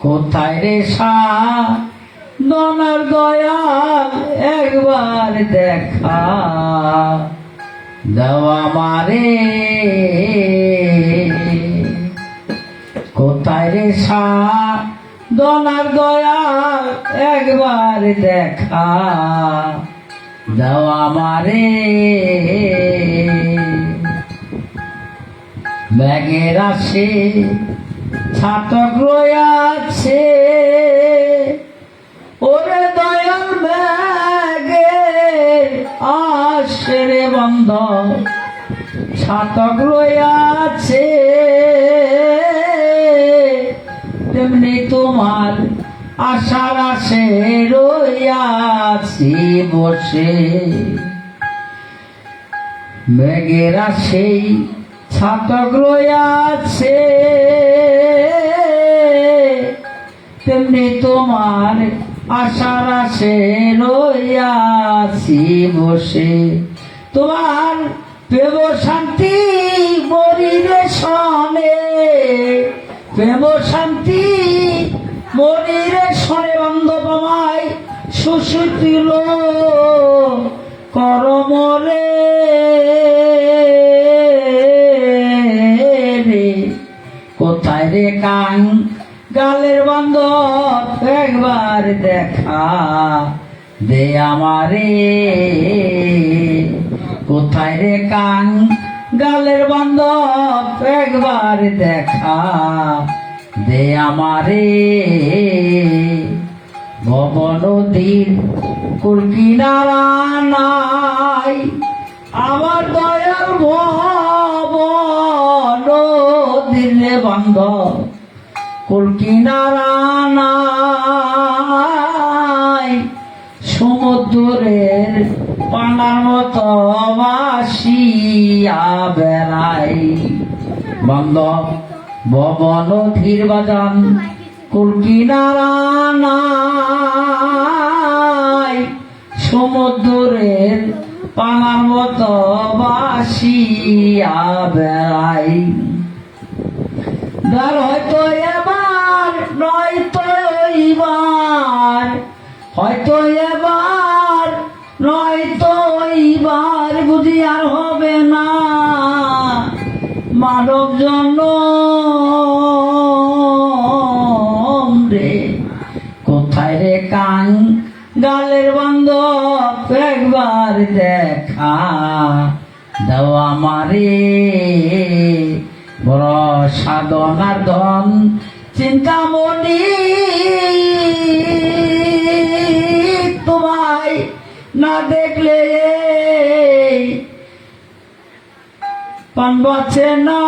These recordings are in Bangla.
কোথায় রে সাধনার দয়াল একবার দেখা দাও আমারে। কোথায় রে সাধনার দয়াল একবার দেখা দাও আমারে। ব্যাগের আসে ছাতক রয়াছে ওরে দয়াল ব্যাগের আসে রে বন্ধ ছাতক রয়াছে তেমনি তোমার আশার আসে রয়াছি বসে। ব্যাগের আসেই ছাতক রয়াছে তেমনি তোমার আশার আসে রয়াছি বসে। তোমার প্রেম শান্তি মরিরে শোনে, প্রেম শান্তি মরিরে শোনে বান্ধব আমায় সুশীল করমরে। কোথায় রে কাং গালের বান্ধব একবার দেখা দে আমারে। কোথায় রে কাং গালের বান্ধব একবার দেখা দে আমারে। ভব নদীর কুল কিনারা নাই আমার দয়াল ভব নদীর বান্ধব কুল কিনারা নাই। সমুদ্রের পানার মতো ভাসিয়া বেড়াই বান্ধব ভব নদীর বাজান কুল কিনারা নাই। সমুদ্রের পানার মতো ভাসিয়া বেড়াই। ধর হয়তো এবার নয়তো এইবার, হয়তো এবার নয়তো এইবার বুঝি আর হবে না মানব জনম রে। কোথায় রে কাং গালের বান্ধব একবার দেখা দাও আমারে। বড় সাধনার ধন চিন্তামণি তোমায় না দেখলে প্রাণ বাঁচে না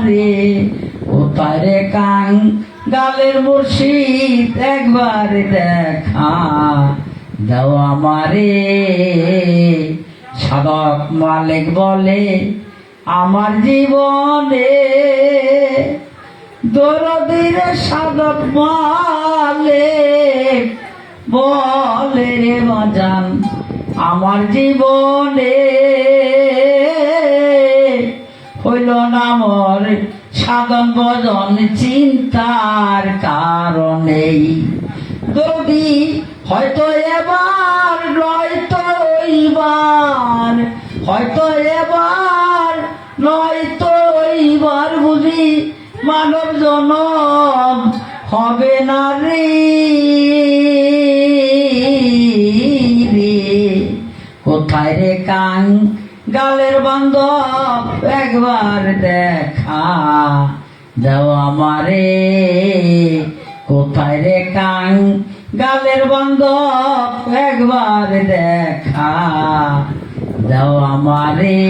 রে। কোথায় রে কাং গালের মুর্শিদ একবার দেখা দাও আমারে। সাধক মালিক বলে আমার জীবনে দরদির সাধক মালিক বলে রে বাজান আমার জীবনে হইল না মোর সাধন ভজন চিন্তার কারণেই। দরদি হয়তো এবার নয়তো এইবার, হয়তো এবার নয়তো এইবার বুঝি মানব জনম হবে না রে। কোথায় রে কাং গালের বান্ধব একবার দেখা দাও আমারে। কোথায় রে কাং গালের বান্ধব একবার দেখা দাও আমারে।